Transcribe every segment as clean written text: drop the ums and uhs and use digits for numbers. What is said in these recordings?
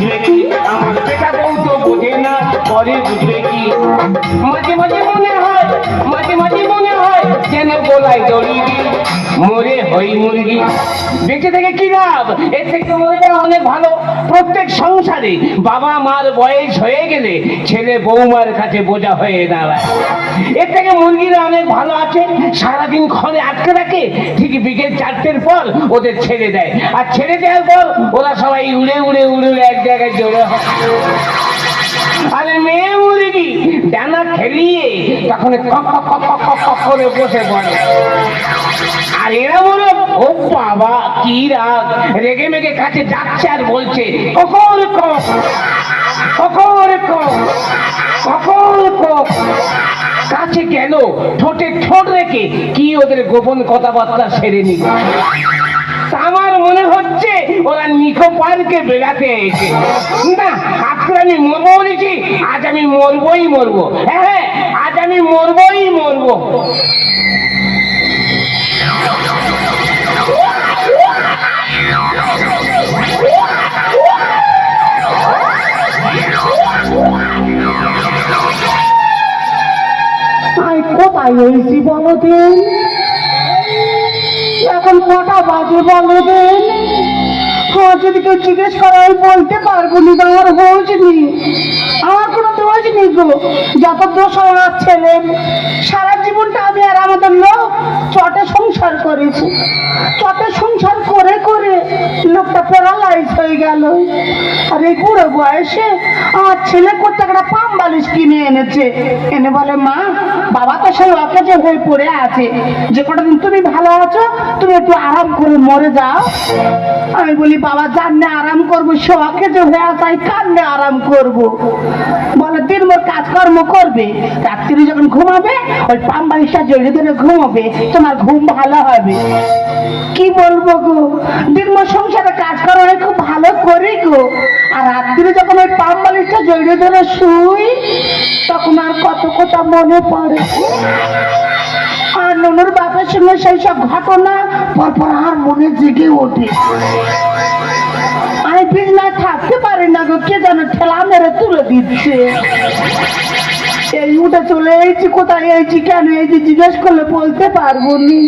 বুঝবে কি, আমার বেটা বউ তো বোঝে না, পরে বুঝবে কি। মাঝে মাঝে মনে হয়, মাঝে মাঝে মনে হয় যেন গলায় দড়ি দিই, মরে হই মুরগি। বেঁচে থেকে কি লাভ, এর থেকে মনে অনেক ভালো প্রত্যেক সংসারে বাবা মার বয়স হয়ে গেলে ছেলে বৌমার কাছে বোঝা হয়ে দাঁড়ায়। এর থেকে মুরগিরা অনেক ভালো আছে, সারাদিন ঘরে আটকে রাখে, ঠিক বিকেল 4টের পর ওদের ছেড়ে দেয়, আর ছেড়ে দেওয়ার পর ওরা সবাই উড়ে উড়ে উড়ে উড়ে এক জায়গায় জড়ো হয়। আরে মেয়ে মুরগি ডানা খেলিয়ে তখন কক কক কক কক কক কক করে বসে পড়ে। আর এরা বলো, ও বাবা কি রাগ, রেগে মেগে কাছে যাচ্ছে আর বলছে কখন কক কখন কক কখন কক। কাছে গেল, ঠোঁটে ঠোঁট রেখে কি ওদের গোপন কথাবার্তা সেরে নিল। আমার মনে হচ্ছে ওরা নিকো পার্কে বেড়াতে এসে। না, আজকে আমি মরবো বলেছি, আজ আমি মরবই মরবো। হ্যাঁ হ্যাঁ, আজ আমি মরবই মরবো। কোথায় হয়েছি বলো দিন, এখন কটা বাজে বলো দিন। যদি কেউ জিজ্ঞেস করে আমি বলতে পারবো নি, আমার হোজ নি, আমার কোনো দোষ নেই গো। যত দোষ আমার ছেলে, সারা জীবনটা আমি আর আমাদের লোক চটে সংসার করেছি, চটে সংসার করে করে লোকটা প্যারালাইজ হয়ে গেল। আর এই বুড়ো বয়সে আমার ছেলে করতে একটা পাম বালিশ কিনে এনেছে, এনে বলে মা বাবা তো সেই অকেজে হয়ে পড়ে আছে, যে কটা দিন তুমি ভালো আছো তুমি একটু আরাম করে মরে যাও। আমি বলি বাবা জানলে আরাম করবো, সে অকেজে হয়ে আছে কান্দে আরাম করব। বলে দিনভর কাজকর্ম করবে, রাত্রি যখন ঘুমাবে ওই পাম বালিশটা জড়িয়ে ধরে ঘুমাবে, তোমার ঘুম ভালো হবে। কি বলবো গো, দিনভর সংসারে কাজ করা হয় খুব ভালো করি গো, আর রাত্রি যখন ওই পাম বালিশটা জড়িয়ে ধরে শুই তখন আর কত কথা মনে পড়ে। আর ননুর বাপের সঙ্গে সেই সব ঘটনা পরপর আর মনে জেগে ওঠে। আমি বিছনায় থাকতে পারি না গো, কে যেন ঠেলা মেরে তুলে দিচ্ছে। এই উঠে চলে এসেছি, কোথায় এসেছি কেন এসেছি জিজ্ঞেস করলে বলতে পারবো নি।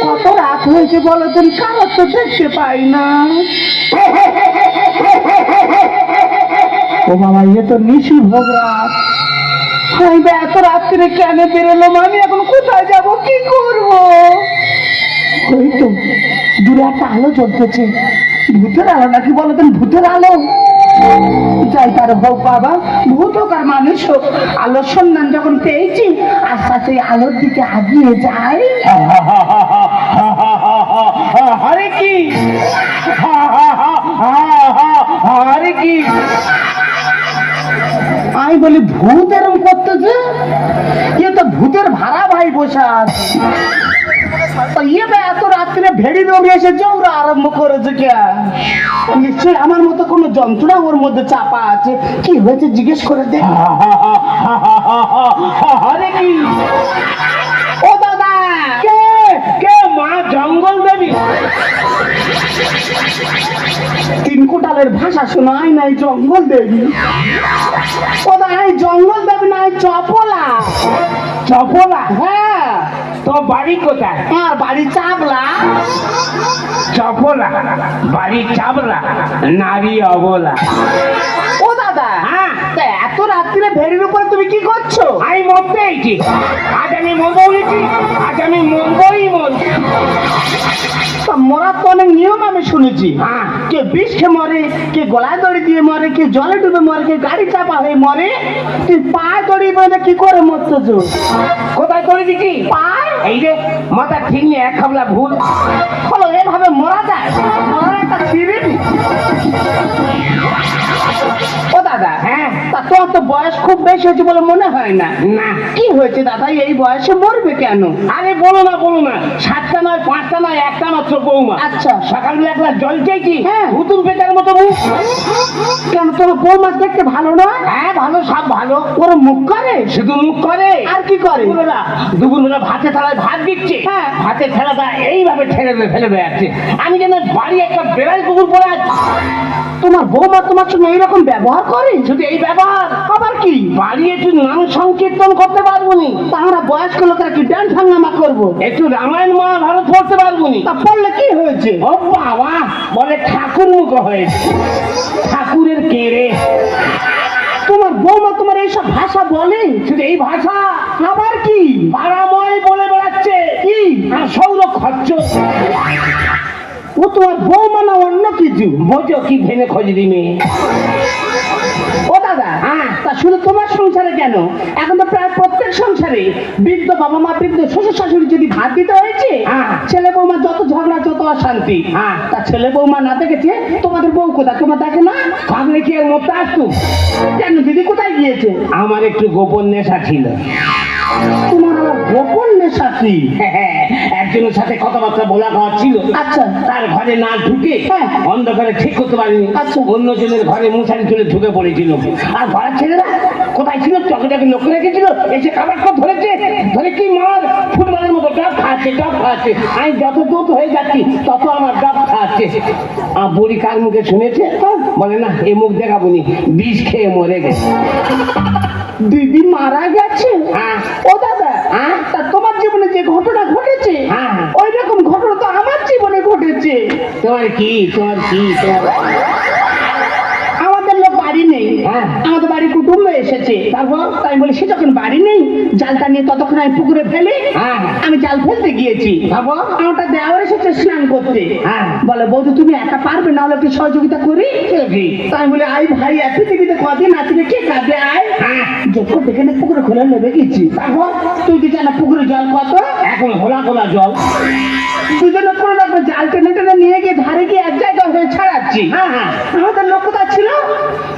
কত রাত হয়েছে বলো তুমি, কারোর তো দেখতে পাই না। ও বাবা, এ তো নিশি ভোগ রাত, এত রাত্রে কেন বেরোলাম আমি, এখন কোথায় যাব কি করব? ওই তো দূরে একটা আলো জ্বলতেছে, ভূতের আলো নাকি বলো তুমি, ভূতের আলো। যাই তার হোক বাবা, ভূত হোক আর মানুষ হোক, আলোর সন্ধান যখন পেয়েছি আস্তে আস্তে আলোর দিকে আগিয়ে যাই। আরে কি আরে কি, আমি বলি ভূত এরম করতেছে, এ তো ভূতের ভাড়া ভাই বসে আছে। এত রাত্রে ভেড়ি দৌড়ে এসেছে, ওরা আরম্ভ করেছে কে? নিশ্চয়ই আমার মতো কোনো যন্ত্রণা ওর মধ্যে চাপা আছে। কি হয়েছে জিজ্ঞেস করে দে। আরে কি, ও দাদা, কে কে মা জঙ্গল দেবী? 3 কোটালের ভাষা শোনায় নাই, জঙ্গল দেবী। ও দাদা, এই জঙ্গল দেবী নাই, চপলা। চপলা? হ্যাঁ। তো বাড়ি কোথায়? আর বাড়ি চাবলা। চপলা বাড়ি চাবলা, নারী অবলা। ও দাদা, হ্যাঁ, এত রাত্রিরে ভেড়ির উপরে তুমি কি করছো? আমি মরতে এইছি, আজ আমি মরবো বলেছি, আজ আমি মরবই মরবো। মরার তো অনেক নিয়ম আমি শুনেছি। হ্যাঁ, কে বিষ খেয়ে মরে, কে গলায় দড়ি দিয়ে মরে, কে জলে ডুবে মরে, কে গাড়ি চাপা হয়ে মরে। তুই পায়ে দড়ি বেঁধে কি করে মরতেছ? কোথায় করে দিচ্ছি? পায়ে? এই রে মাথা ঠিক নিয়ে এক খাবলা ভুল হলো, এভাবে মরা যায়? মরার একটা সিঁড়ি। ও দাদা, হ্যাঁ, তা তোমার তো বয়স খুব বেশি হয়েছে বলে মনে হয় না। না। কি হয়েছে দাদা, এই বয়সে মরবে কেন? আরে বলো না 7টা নয় 5টা নয়, একটা মাত্র বৌমা। আচ্ছা। সকালবেলা একলা জল চাইছি, হ্যাঁ। হুতুম পেটার মতো মুখ। কেন তোমার বৌমা দেখতে ভালো না? হ্যাঁ ভালো, সব ভালো। ওর মুখ করে? শুধু মুখ করে, আর কি করে? দুপুরবেলা ভাতে থালায় ভাত দিচ্ছে, হ্যাঁ। ভাতের থালাটা এইভাবে ঠেলে ফেলে বেড়াচ্ছে। আমি যেন বাড়ি একটা বেড়াল কুকুর পড়ে আছি। তোমার বৌমা তোমার সঙ্গে এইরকম ব্যবহার করে? শুধু এই ব্যাপার, আবার কি? বাড়ি একটু নাম সংকীর্তন করতে পারবো নি, তা আমরা বয়স্ক লোকেরা কি ডান্স হাঙ্গামা করবো? একটু রামায়ণ মহাভারত পড়তে পারবো নি। তা পড়লে কি হয়েছে? ও বাবা, বলে ঠাকুর মুখ হয়েছে। ঠাকুরের কেড়ে। তোমার বৌমা তোমার এইসব ভাষা বলে? শুধু এই ভাষা, আবার কি? পাড়াময় বলে বেড়াচ্ছে কি? আর সৌর খরচ। ও তোমার বৌমা না অন্য কিছু? বোঝো কি ভেনে খোঁজরি মেয়ে। ও দাদা, হ্যাঁ। তা শুধু তোমার সংসারে কেন, এখন তো প্রায় প্রত্যেক সংসারে বৃদ্ধ বাবা মা, বৃদ্ধ শ্বশুর শাশুড়ি যদি ভাত দিতে হয়েছে, হ্যাঁ। ছেলে বৌমা যত ঝগড়া যত অশান্তি। হ্যাঁ। তা ছেলে বৌমা না দেখেছে, তোমাদের বউ কোথায় তোমার দেখে না? ভাবলে কি এর মধ্যে আসতু? কেন দিদি কোথায় গিয়েছে? আমার একটু গোপন নেশা ছিল। তোমার আবার গোপন নেশা কি? একজনের সাথে কথাবার্তা বলা খাওয়া ছিল। আচ্ছা। তার ঘরে না ঢুকে হ্যাঁ। অন্ধকারে ঠিক করতে পারিনি। আচ্ছা। অন্যজনের ঘরে মশারি তুলে ঢুকে পড়েছিল। আর ঘরের ছেলেরা কোথায় ছিল, চকে চকে লক্ষ্য রেখেছিল, এসে কাবার কর ধরেছে, ধরে কি মার ফুটবলের মতো ডাব খাচ্ছে, ডাব খাচ্ছে। আমি যত দ্রুত হয়ে যাচ্ছি তত আমার ডাব খাচ্ছে। আর বুড়ি কার মুখে শুনেছে, বলে না এ মুখ দেখাবনি, বিষ খেয়ে মরে গেছে। দিদি মারা গেছে? হ্যাঁ। ও দাদা, হ্যাঁ। তা তোমার জীবনে যে ঘটনা ঘটেছে, হ্যাঁ, হ্যাঁ। ওই রকম ঘটনা তো আমার জীবনে ঘটেছে। তোমার কি, তোমার কি, আমাদের লোক বাড়ি নেই, হ্যাঁ। আমাদের বাড়ি কুটুম্ব এসেছে। তারপর তাই বলি সে যখন বাড়ি নেই, জালটা নিয়ে ততক্ষণ আমি পুকুরে ফেলি। হ্যাঁ। আমি জাল ফেলতে গিয়েছি, তারপর? আমারটা দেওয়ার এসেছে স্নান করতে। হ্যাঁ। বলে বৌদি তুমি একা পারবে না, হলে একটু সহযোগিতা করি। তাই বলে আই ভাই, এক পৃথিবীতে কদিন আছে কে কাঁদবে আয়। হ্যাঁ। যখন দেখে না পুকুরে খোলা নেবে গেছি। তারপর তুই কি জানা পুকুরে জল কত? এখন ঘোলা ঘোলা জল। দুজনে কোনো রকম জাল টেনে টেনে নিয়ে গিয়ে ধারে গিয়ে এক জায়গায় হয়ে ছাড়াচ্ছি। হ্যাঁ, হ্যাঁ। আমাদের লক্ষ্যটা ছিল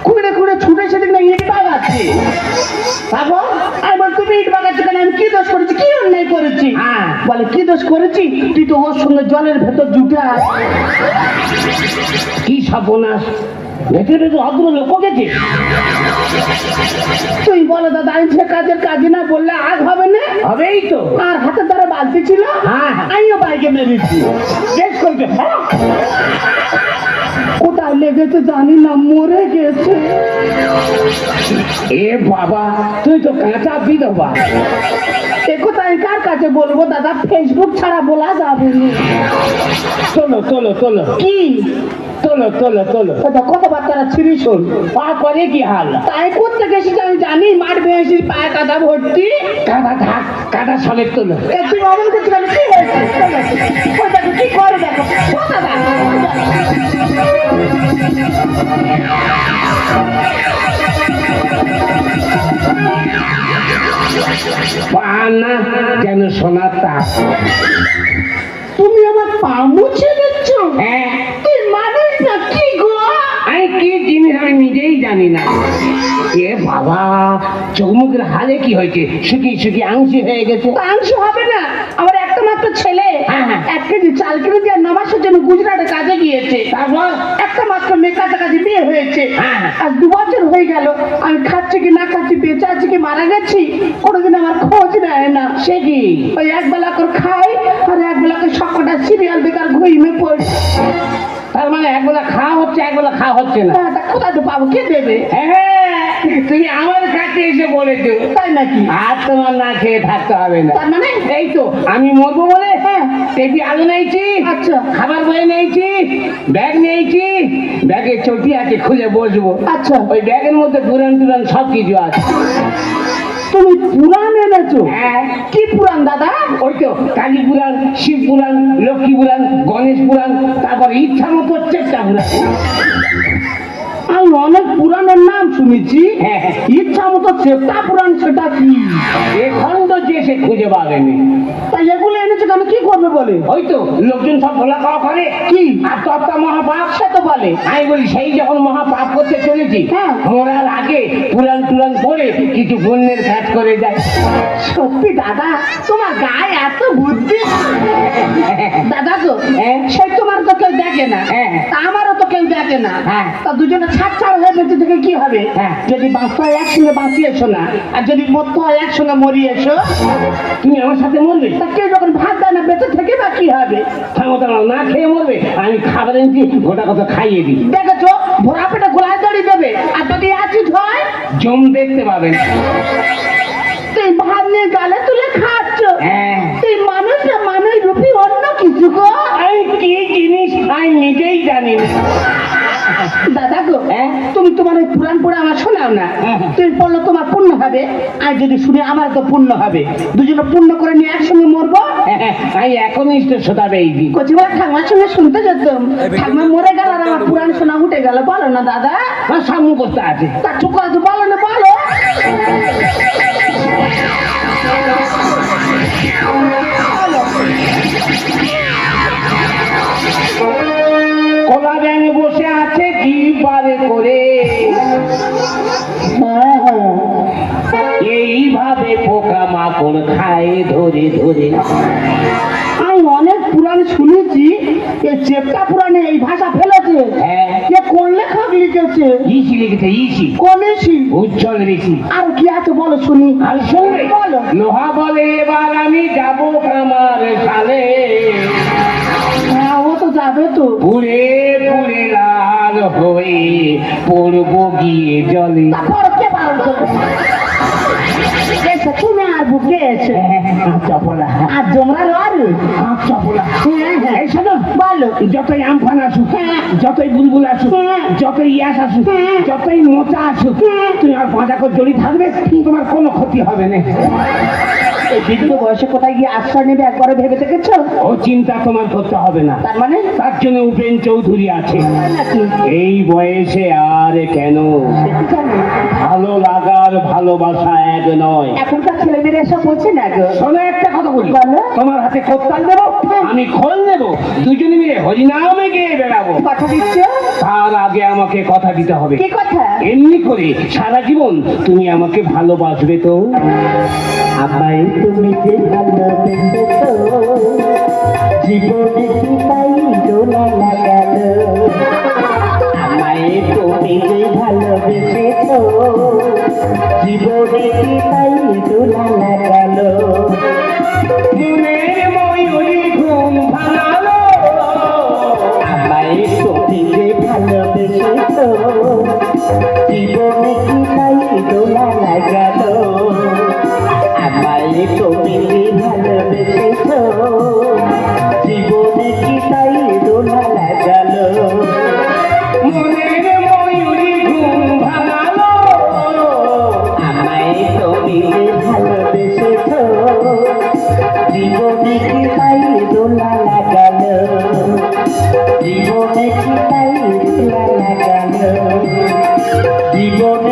কুড়ে কুড়ে ছুটে সেদিন ইট বাগাচ্ছি। তারপর আমি বল তুমি ইট বাগাচ্ছি কেন, আমি কি দোষ করেছি, কি অন্যায় করেছি? হ্যাঁ। বলে কি দোষ করেছি, তুই তো ওর সঙ্গে জলের ভেতর জুটে আস। কি সর্বনাশ, ভেতরে ভেতরে অদ্র লোক গেছে। তুই বলো দাদা, আমি সে কাজের কাজে না বললে আগ হবে না? হবেই তো। আর হাতের দ্বারা বালতি ছিল, হ্যাঁ। আমিও বাইকে মেরেছি। বেশ করবে। কোথায় লেগেছে জানি না, মরে গেছে। এ বাবা, তুই তো কাঁচা বিধবা। এ কথা আমি কার কাছে বলবো দাদা, ফেসবুক ছাড়া বলা যাবে না। তোলো তোলো তোলো, কি তোলো তোলো তোলো। কথাবার্তারা ছিঁড়ি শোন। পা করে কি হাল? তাই করতে গেছি আমি জানি, মাঠ ভেঙেছি, পায়ে কাদা ভর্তি। কাদা থাক, কাদা সমেত তোলো। এ তুই অমন করছিস, আমি কি হয়েছে? ওই দেখো কি করে, দেখো ও দাদা। পা না যেন সোনার তাক। তুমি আমার পা মুছে দিচ্ছ? হ্যাঁ। তুই মানুষ না কি গো? আমি কি জিনিস আমি নিজেই জানি না। এ বাবা, চোখ মুখের হালে কি হয়েছে, শুকিয়ে শুকিয়ে আংশি হয়ে গেছে। মাংস হবে না, আমার একটা মাত্র ছেলে। হ্যাঁ, হ্যাঁ। 1 কেজি চাল কিনে দিয়ে 9 মাসের জন্য গুজরাটে কাজে গিয়েছে। তারপর? একটা মাত্র মেয়ে কাছাকাছি বিয়ে হয়েছে। হ্যাঁ। আর 2 বছর হয়ে গেল, আমি খাচ্ছি কি না খাচ্ছি, বেঁচে আছি কি মারা গেছি, কোনোদিন আমার খোঁজ নেয় না। সে কি? ওই এক বেলা করে খাই, আর এক বেলা করে সবকটা সিরিয়াল বেকার ঘুমিয়ে পড়ি। তার মানে একবেলা খাওয়া হচ্ছে, একবেলা খাওয়া হচ্ছে না। তা কোথায় তো পাবো, কে দেবে? হ্যাঁ, তুমি আমার কাছে এসে বলেছো। তাই নাকি? আর তোমার না খেয়ে থাকতে হবে না। তার মানে? এই তো আমি মরবো বলে হ্যাঁ। টেপি আলু নিয়েছি, আচ্ছা। খাবার বই নিয়েছি, ব্যাগ নিয়েছি, ব্যাগে চটি আছে, খুলে বসবো। আচ্ছা। ওই ব্যাগের মধ্যে পুরান টুরান সব কিছু আছে। তুমি পুরাণ এনেছো? হ্যাঁ। কি পুরাণ দাদা? ওই তো কালী পুরাণ, শিব পুরাণ, লক্ষ্মী পুরাণ, গণেশ পুরাণ, তারপর ইচ্ছা মতো চেষ্টা পুরাণ। আমি অনেক পুরাণের নাম শুনেছি, হ্যাঁ। ইচ্ছা মতো চেপ্টা পুরাণ, সেটা কি? এখন তো যে সে খুঁজে পাবেনি। তাই এগুলো এনেছে কেন, কি করবে বলে? ওই তো লোকজন সব ভোলা খাওয়া করে কি? আর তত্তা মহাপাপ। সে তো বলে। আমি বলি সেই যখন মহাপাপ করতে চলেছি, হ্যাঁ। মরার আগে পুরাণ টুরান পড়ে কিছু পুণ্যের কাজ করে যায়। সত্যি দাদা, তোমার গায়ে এত বুদ্ধি। দাদা গো, হ্যাঁ। সে তোমার তো কেউ দেখে না, হ্যাঁ। তা আমারও তো কেউ দেখে না। হ্যাঁ। তা দুজনে ছাড় ছাড় হয়ে বেঁচে থেকে কি হবে? হ্যাঁ। যদি বাঁচতে হয় একসঙ্গে বাঁচিয়েছো না, আর যদি মরতে হয় একসঙ্গে মরিয়েছো। তুমি আমার সাথে মরবে? তা কেউ যখন ভাত দেয় না বেঁচে থেকে বা কি হবে? থামো দাঁড়াও, না খেয়ে মরবে? আমি খাবার এনেছি, গোটা কথা খাইয়ে দিই। দেখেছো, ভরা পেটে গোলায় দড়ি দেবে, আর যদি অ্যাসিড হয় জম দেখতে পাবেন। তুই ভাত নিয়ে গালে তুলে খাচ্ছ। হ্যাঁ। তুই মানুষ না মানুষ রূপী অন্য কিছু গো। আমি কি জিনিস আমি নিজেই জানি না। দাদা গো, হ্যাঁ? তুমি তোমার ওই পুরাণ পড়ে আমার শোনাও না। হ্যাঁ। তুমি পড়লে তোমার পুণ্য হবে, আর যদি শুনে আমার তো পুণ্য হবে। দুজনে পুণ্য করে নিয়ে একসঙ্গে মরবো। আমি এখনই শোধাবে এই দিন। কচিবার ঠাকুমার সঙ্গে শুনতে যেতাম, ঠাকুমা মরে গেল আর আমার পুরাণ শোনা উঠে গেল। বলো না দাদা, আমার সামনে করতে আছে। তার চোখ আছে, বলো না বলো। কলা ব্যাঙ বসে আছে কি পারে করে, এইভাবে পোকা মাকড় খায় ধরে ধরে। আমি অনেক পুরাণ শুনেছি, এই চেপটা পুরাণে এই ভাষা ফেলেছে। হ্যাঁ। কে কোন লেখক লিখেছে? ইসি লিখেছে, ইসি। কোন এসি? উজ্জ্বল ঋষি। আর কি আছে বলো শুনি। আর শুনবে? বলো। লোহা বলে এবার আমি যাবো কামার সালে, হ্যাঁ, ও তো যাবে তো। পুড়ে পুড়ে লাল হয়ে পড়বো গিয়ে জলে। তারপর কে বারণ করবে? এসে তুমি আর বুকে এসে চপলা, আর জমরা লড়ু। চপলা। হ্যাঁ হ্যাঁ, এই শোনো, বলো। যতই আমফান আসুক, যতই বুলবুল আসুক, হ্যাঁ। যতই ইয়াস আসুক, হ্যাঁ। যতই মোচা আসুক, তুমি আর বাঁধা করে জড়ি থাকবে, তোমার কোনো ক্ষতি হবে না। এই বৃদ্ধ বয়সে কোথায় গিয়ে আশ্রয় নেবে একবারে ভেবে দেখেছো? ও চিন্তা তোমার করতে হবে না। তার মানে তার জন্য উপেন চৌধুরী আছে। নাকি? এই বয়সে আর কেন সেটা জানি। ভালো লাগার ভালোবাসা এক নয়। এখনকার ছেলে মেয়েরা এসব বলছে না গো। শোনো, একটা কথা বলি, বলো। তোমার হাতে কোত্তাল দেবো, আমি খোল নেবো, দুজনে মিলে হরিনামে গিয়ে বেড়াবো। কথা দিচ্ছ? তার আগে আমাকে কথা দিতে হবে। কি কথা? এমনি করে সারা জীবন তুমি আমাকে ভালোবাসবে তো? আমায় তুমি যে ভালোবেসেছো, জীবনে কি তাই দোলা লাগালো। আমায় তুমি যে ভালোবেসেছো, জীবনে কি তাই দোলা লাগালো। মনের ময়ূরী ঘুম ভাঙালো, আমায় তুমি যে ভালোবেসেছো, জীবনে কি তাই দোলা লাগালো। আমায় তুমি যে ভালোবেসেছো, জীবনে কি তাই দোলা লাগালো। মনের ময়ূরী ঘুম ভাঙালো, আমায় তুমি যে ভালোবেসেছো, জীবনে কি তাই দোলা লাগালো। জীবনে কি তাই দোলা লাগালো। জীবনে